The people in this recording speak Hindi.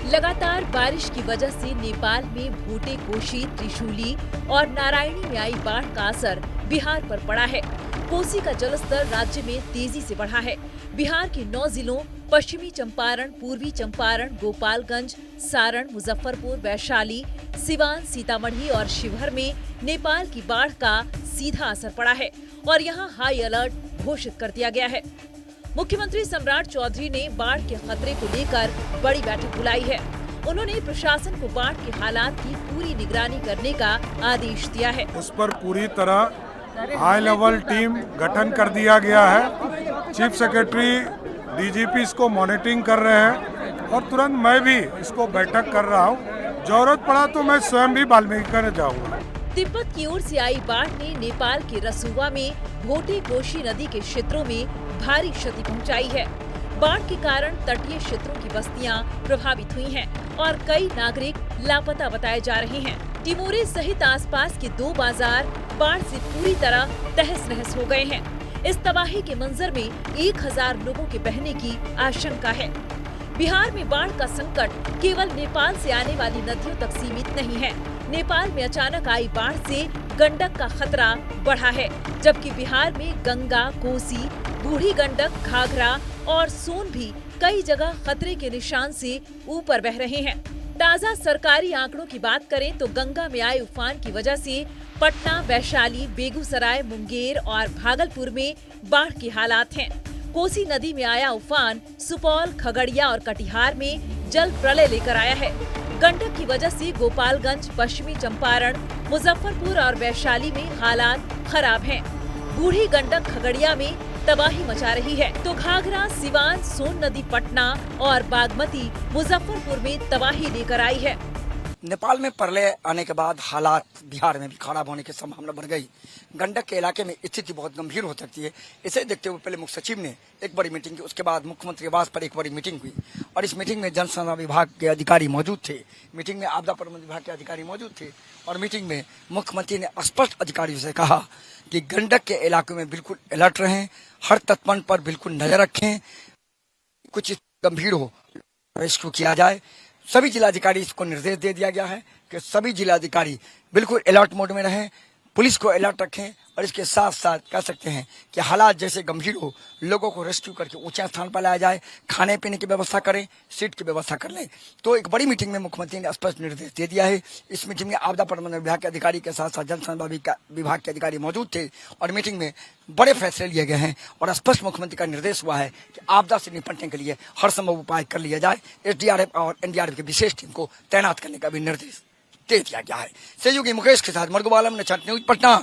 लगातार बारिश की वजह से नेपाल में भोटे, कोशी, त्रिशूली और नारायणी में आई बाढ़ का असर बिहार पर पड़ा है। कोसी का जलस्तर राज्य में तेजी से बढ़ा है। बिहार के 9 जिलों पश्चिमी चंपारण, पूर्वी चंपारण, गोपालगंज, सारण, मुजफ्फरपुर, वैशाली, सिवान, सीतामढ़ी और शिवहर में नेपाल की बाढ़ का सीधा असर पड़ा है और यहाँ हाई अलर्ट घोषित कर दिया गया है। मुख्यमंत्री सम्राट चौधरी ने बाढ़ के खतरे को लेकर बड़ी बैठक बुलाई है। उन्होंने प्रशासन को बाढ़ के हालात की पूरी निगरानी करने का आदेश दिया है। इस पर पूरी तरह हाई लेवल टीम गठन कर दिया गया है। चीफ सेक्रेटरी, डीजीपी इसको मॉनिटरिंग कर रहे हैं और तुरंत मैं भी इसको बैठक कर रहा हूँ। जरूरत पड़ा तो मैं स्वयं भी वाल्मीकि कर जाऊंगा। तिब्बत की ओर से आई बाढ़ ने नेपाल के रसुवा में भोटे, कोशी नदी के क्षेत्रों में भारी क्षति पहुंचाई है। बाढ़ के कारण तटीय क्षेत्रों की बस्तियां प्रभावित हुई हैं और कई नागरिक लापता बताए जा रहे हैं। टिमोरे सहित आसपास के 2 बाजार बाढ़ से पूरी तरह तहस-नहस हो गए हैं। इस तबाही के मंजर में 1000 लोगों के बहने की आशंका है। बिहार में बाढ़ का संकट केवल नेपाल से आने वाली नदियों तक सीमित नहीं है। नेपाल में अचानक आई बाढ़ से गंडक का खतरा बढ़ा है, जबकि बिहार में गंगा, कोसी, बूढ़ी गंडक, घाघरा और सोन भी कई जगह खतरे के निशान से ऊपर बह रहे हैं। ताज़ा सरकारी आंकड़ों की बात करें तो गंगा में आए उफान की वजह से पटना, वैशाली, बेगूसराय, मुंगेर और भागलपुर में बाढ़ के हालात हैं। कोसी नदी में आया उफान सुपौल, खगड़िया और कटिहार में जल प्रलय लेकर आया है। गंडक की वजह से गोपालगंज, पश्चिमी चंपारण, मुजफ्फरपुर और वैशाली में हालात खराब हैं। बूढ़ी गंडक खगड़िया में तबाही मचा रही है, तो घाघरा, सिवान, सोन नदी पटना और बागमती मुजफ्फरपुर में तबाही लेकर आई है। नेपाल में प्रलय आने के बाद हालात बिहार में भी खराब होने की संभावना बढ़ गई। गंडक के इलाके में स्थिति बहुत गंभीर हो सकती है। इसे देखते हुए पहले मुख्य सचिव ने एक बड़ी मीटिंग की, उसके बाद मुख्यमंत्री आवास पर एक बड़ी मीटिंग हुई और इस मीटिंग में जल संसाधन विभाग के अधिकारी मौजूद थे, मीटिंग में आपदा प्रबंधन विभाग के अधिकारी मौजूद थे और मीटिंग में मुख्यमंत्री ने स्पष्ट अधिकारियों से कहा कि गंडक के इलाकों में बिल्कुल अलर्ट रहें, हर तटबंध पर बिल्कुल नजर रखें, कुछ गंभीर हो रेस्क्यू किया जाए। सभी जिलाधिकारी इसको निर्देश दे दिया गया है कि सभी जिलाधिकारी बिल्कुल अलर्ट मोड में रहें, पुलिस को अलर्ट रखें और इसके साथ साथ कह सकते हैं कि हालात जैसे गंभीर हो लोगों को रेस्क्यू करके ऊंचे स्थान पर लाया जाए, खाने पीने की व्यवस्था करें, सीट की व्यवस्था कर लें। तो एक बड़ी मीटिंग में मुख्यमंत्री ने स्पष्ट निर्देश दे दिया है। इस मीटिंग में आपदा प्रबंधन विभाग के अधिकारी के साथ साथ जल संसाधन विभाग के अधिकारी मौजूद थे और मीटिंग में बड़े फैसले लिए गए हैं और स्पष्ट मुख्यमंत्री का निर्देश हुआ है कि आपदा से निपटने के लिए हर संभव उपाय कर लिया जाए। SDRF और NDRF की विशेष टीम को तैनात करने का भी निर्देश दे दिया गया है। सहयोगी मुकेश के साथ मर्गो आलम, न्यूज़ पटना।